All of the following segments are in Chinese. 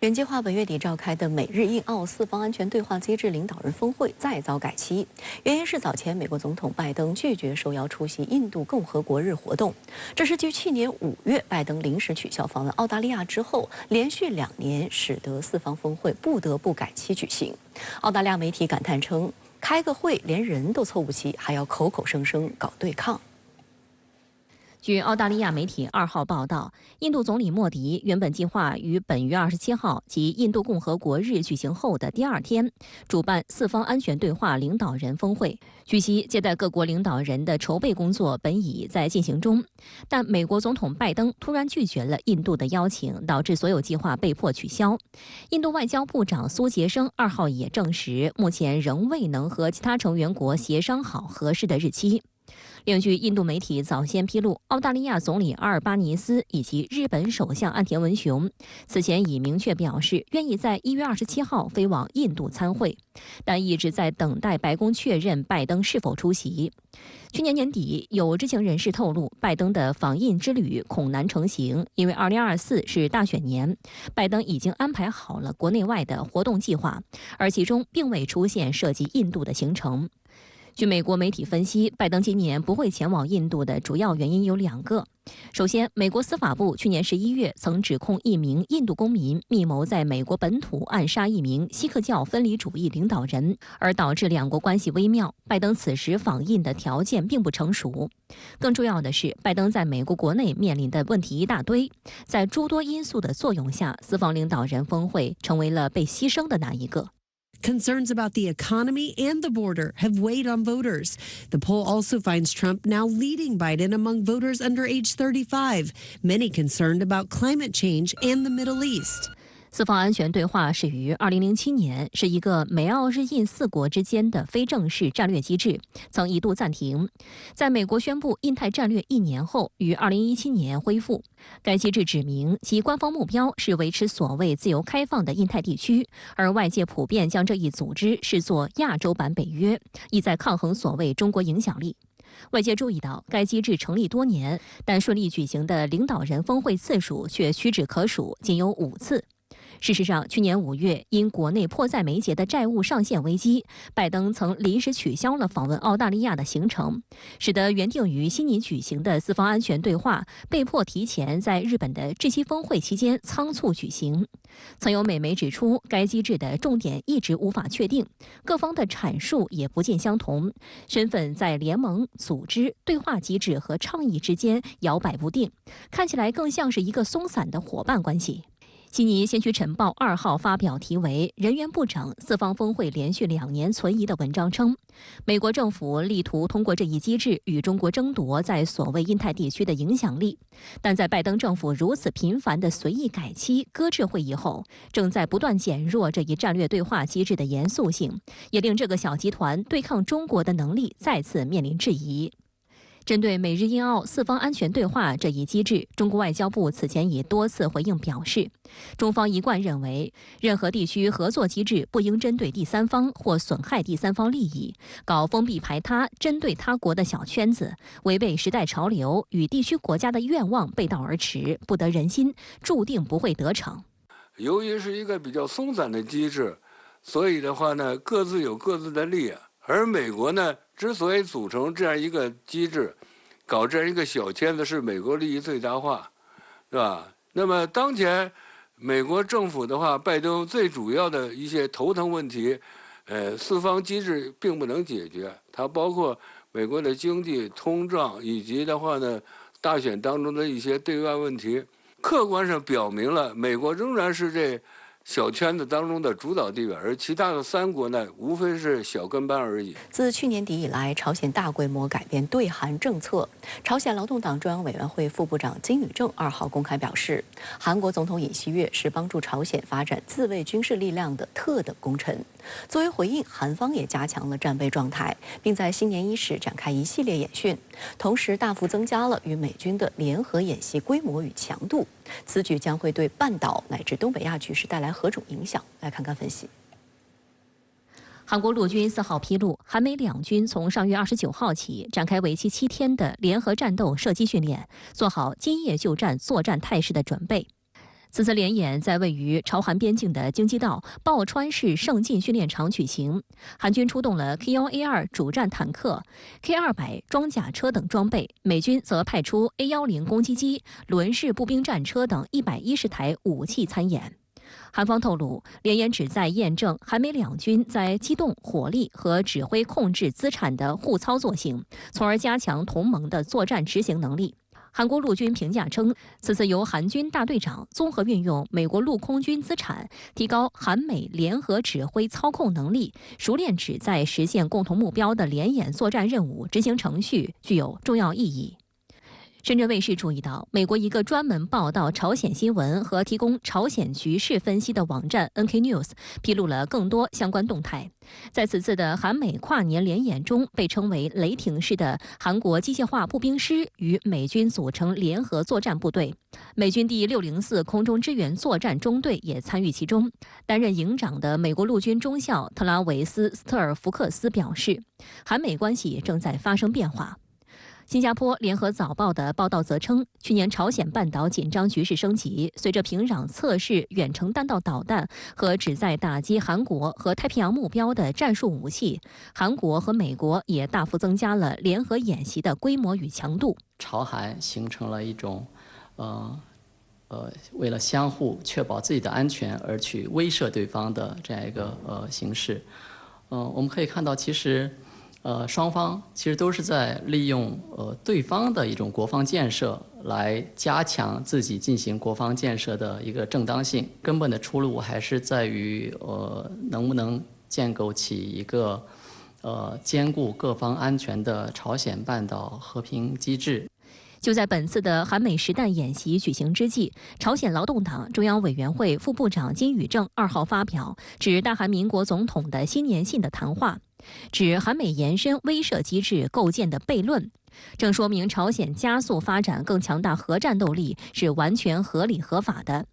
原计划本月底召开的美日印澳四方安全对话机制领导人峰会再遭改期，原因是早前美国总统拜登拒绝受邀出席印度共和国日活动。这是继去年5月拜登临时取消访问澳大利亚之后，连续2年使得四方峰会不得不改期举行。澳大利亚媒体感叹称，开个会连人都凑不齐，还要口口声声搞对抗。 据澳大利亚媒体2号报道，印度总理莫迪原本计划于本月27号及印度共和国日举行后的第2天，主办四方安全对话领导人峰会。据悉，接待各国领导人的筹备工作本已在进行中，但美国总统拜登突然拒绝了印度的邀请，导致所有计划被迫取消。印度外交部长苏杰生2号也证实，目前仍未能和其他成员国协商好合适的日期。 另据印度媒体早先披露，澳大利亚总理阿尔巴尼斯以及日本首相岸田文雄此前已明确表示愿意在1月27号飞往印度参会，但一直在等待白宫确认拜登是否出席。去年年底，有知情人士透露，拜登的访印之旅恐难成行，因为2024是大选年，拜登已经安排好了国内外的活动计划，而其中并未出现涉及印度的行程。 据美国媒体分析，拜登今年不会前往印度的主要原因有2个。首先，美国司法部去年11月曾指控一名印度公民密谋在美国本土暗杀一名锡克教分离主义领导人，而导致2国关系微妙。拜登此时访印的条件并不成熟。更重要的是，拜登在美国国内面临的问题一大堆，在诸多因素的作用下，四方领导人峰会成为了被牺牲的那一个。 Concerns about the economy and the border have weighed on voters. The poll also finds Trump now leading Biden among voters under age 35, many concerned about climate change and the Middle East. 四方安全对话始于2007年，是一个美澳日印4国之间的非正式战略机制，曾一度暂停。在美国宣布印太战略1年后，于2017年恢复。该机制指明其官方目标是维持所谓自由开放的印太地区，而外界普遍将这一组织视作亚洲版北约，意在抗衡所谓中国影响力。 外界注意到，该机制成立多年，但顺利举行的领导人峰会次数却屈指可数，仅有5次。 事实上，去年5月，因国内迫在眉睫的债务上限危机，拜登曾临时取消了访问澳大利亚的行程，使得原定于悉尼举行的四方安全对话被迫提前在日本的G7峰会期间仓促举行。曾有美媒指出，该机制的重点一直无法确定，各方的阐述也不尽相同，身份在联盟、组织、对话机制和倡议之间摇摆不定，看起来更像是一个松散的伙伴关系。 悉尼先驱晨报2号发表题为《人员不整，四方峰会连续2年存疑》的文章称，美国政府力图通过这一机制与中国争夺在所谓印太地区的影响力，但在拜登政府如此频繁的随意改期、搁置会议后，正在不断减弱这一战略对话机制的严肃性，也令这个小集团对抗中国的能力再次面临质疑。 针对美日印澳四方安全对话这一机制，中国外交部此前已多次回应表示，中方一贯认为，任何地区合作机制不应针对第三方或损害第三方利益，搞封闭排他、针对他国的小圈子，违背时代潮流，与地区国家的愿望背道而驰，不得人心，注定不会得逞。由于是一个比较松散的机制，所以的话呢，各自有各自的利益，而美国呢。 之所以组成这样一个机制，搞这样一个小圈子，是美国利益最大化，是吧？那么当前美国政府的话，拜登最主要的一些头疼问题，四方机制并不能解决，它包括美国的经济、通胀以及的话呢，大选当中的一些对外问题，客观上表明了美国仍然是这。 小圈子当中的主导地位，而其他的3国呢，无非是小跟班而已。自去年底以来，朝鲜大规模改变对韩政策。朝鲜劳动党中央委员会副部长金宇正2号公开表示，韩国总统尹锡悦是帮助朝鲜发展自卫军事力量的特等功臣。作为回应，韩方也加强了战备状态，并在新年伊始展开一系列演训，同时大幅增加了与美军的联合演习规模与强度。此举将会对半岛乃至东北亚局势带来何种影响？来看看分析。韩国陆军4号披露，韩美两军从上月29号起展开为期7天的联合战斗射击训练，做好今夜就战作战态势的准备。此次联演在位于朝韩边境的京畿道抱川市盛进训练场举行，韩军出动了 K1A2 主战坦克、K200装甲车等装备，美军则派出 A10攻击机、轮式步兵战车等110台武器参演。韩方透露，联演旨在验证韩美两军在机动、火力和指挥控制资产的互操作性，从而加强同盟的作战执行能力。韩国陆军评价称，此次由韩军大队长综合运用美国陆空军资产，提高韩美联合指挥操控能力，熟练旨在实现共同目标的联演作战任务执行程序，具有重要意义。深圳卫视注意到，美国一个专门报道朝鲜新闻和提供朝鲜局势分析的网站 NK News 披露了更多相关动态。在此次的韩美跨年联演中，被称为雷霆式的韩国机械化步兵师与美军组成联合作战部队，美军第604空中支援作战中队也参与其中。担任营长的美国陆军中校特拉维斯·斯特尔福克斯表示，韩美关系正在发生变化。新加坡联合早报的报道则称，去年朝鲜半岛紧张局势升级，随着平壤测试远程弹道导弹和旨在打击韩国和太平洋目标的战术武器，韩国和美国也大幅增加了联合演习的规模与强度。朝韩形成了一种为了相互确保自己的安全而去威慑对方的这样一个形式。我们可以看到，其实双方其实都是在利用对方的一种国防建设来加强自己进行国防建设的一个正当性。根本的出路还是在于能不能建构起一个兼顾各方安全的朝鲜半岛和平机制。就在本次的韩美实弹演习举行之际，朝鲜劳动党中央委员会副部长金宇正2号发表致大韩民国总统的新年信的谈话，指韩美延伸威慑机制构建的悖论，正说明朝鲜加速发展更强大核战斗力是完全合理合法的。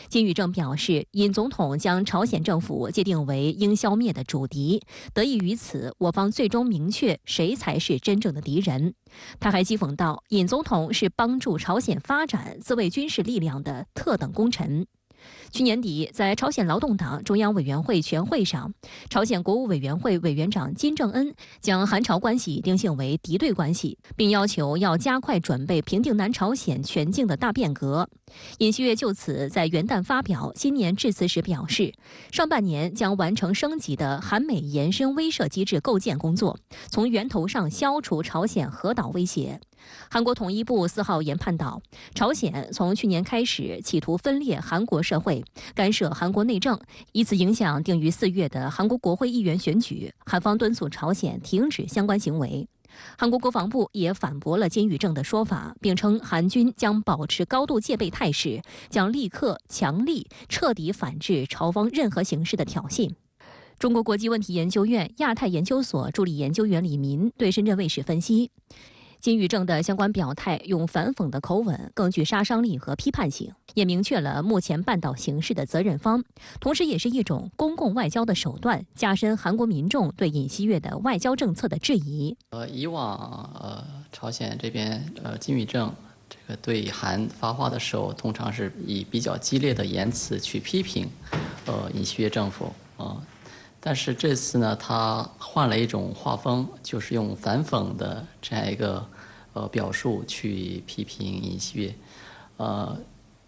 金宇正表示，尹总统将朝鲜政府界定为应消灭的主敌，得益于此，我方最终明确谁才是真正的敌人。他还讥讽道，尹总统是帮助朝鲜发展自卫军事力量的特等功臣。去年底，在朝鲜劳动党中央委员会全会上，朝鲜国务委员会委员长金正恩将韩朝关系定性为敌对关系，并要求要加快准备平定南朝鲜全境的大变革。尹锡悦就此在元旦发表新年致辞时表示，上半年将完成升级的韩美延伸威慑机制构建工作，从源头上消除朝鲜核岛威胁。韩国统一部4号研判到，朝鲜从去年开始企图分裂韩国社会，干涉韩国内政，以此影响定于4月的韩国国会议员选举。韩方敦促朝鲜停止相关行为。韩国国防部也反驳了金宇正的说法，并称韩军将保持高度戒备态势，将立刻强力彻底反制朝方任何形式的挑衅。中国国际问题研究院亚太研究所助理研究员李民对深圳卫视分析，金宇正的相关表态用反讽的口吻，更具杀伤力和批判性，也明确了目前半岛形势的责任方，同时也是一种公共外交的手段，加深韩国民众对尹锡悦的外交政策的质疑。以往朝鲜这边金宇正这个对韩发话的时候，通常是以比较激烈的言辞去批评尹锡悦政府但是这次呢，他换了一种画风，就是用反讽的这样一个表述去批评尹锡悦。我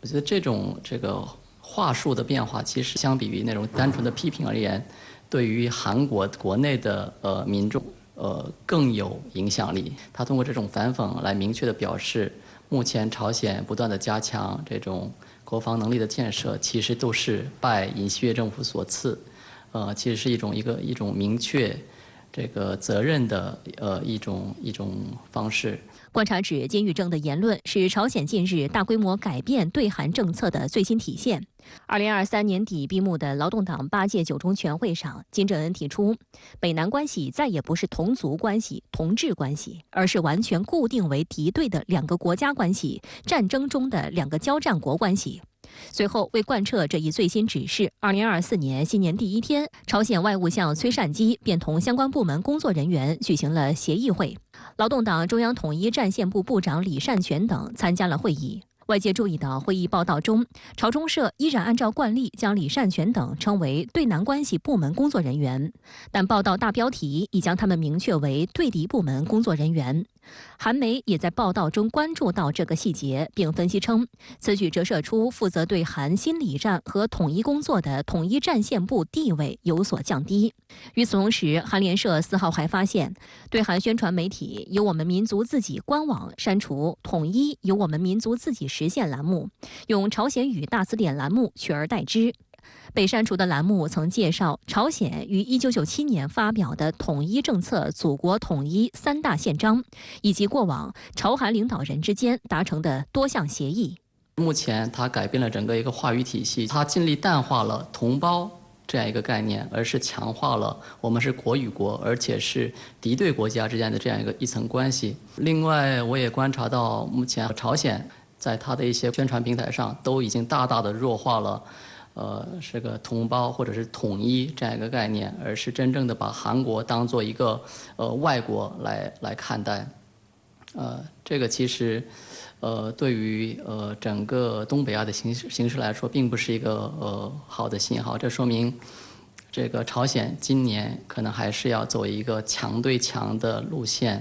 觉得这个话术的变化，其实相比于那种单纯的批评而言，对于韩国国内的民众更有影响力。他通过这种反讽来明确的表示，目前朝鲜不断的加强这种国防能力的建设，其实都是拜尹锡悦政府所赐。其实是一种明确这个责任的一种方式。观察指，金宇正的言论是朝鲜近日大规模改变对韩政策的最新体现。2023年底闭幕的劳动党8届9中全会上，金正恩提出，北南关系再也不是同族关系、同志关系，而是完全固定为敌对的2个国家关系，战争中的2个交战国关系。随后，为贯彻这一最新指示，2024年新年第1天，朝鲜外务相崔善基便同相关部门工作人员举行了协议会。劳动党中央统一战线部部长李善权等参加了会议。外界注意到会议报道中，朝中社依然按照惯例将李善权等称为对南关系部门工作人员，但报道大标题已将他们明确为对敌部门工作人员。韩媒也在报道中关注到这个细节，并分析称，此举折射出负责对韩心理战和统一工作的统一战线部地位有所降低。与此同时，韩联社4号还发现，对韩宣传媒体由我们民族自己官网删除统一由我们民族自己实现栏目，用朝鲜语大词典栏目取而代之。被删除的栏目曾介绍朝鲜于1997年发表的统一政策祖国统一3大宪章，以及过往朝韩领导人之间达成的多项协议。目前它改变了整个一个话语体系，它尽力淡化了同胞这样一个概念，而是强化了我们是国与国，而且是敌对国家之间的这样一层关系。另外，我也观察到，目前朝鲜在它的一些宣传平台上都已经大大的弱化了这个同胞或者是统一这样一个概念，而是真正的把韩国当做一个外国来看待。这个其实对于整个东北亚的形势来说，并不是一个好的信号。这说明这个朝鲜今年可能还是要走一个强对强的路线。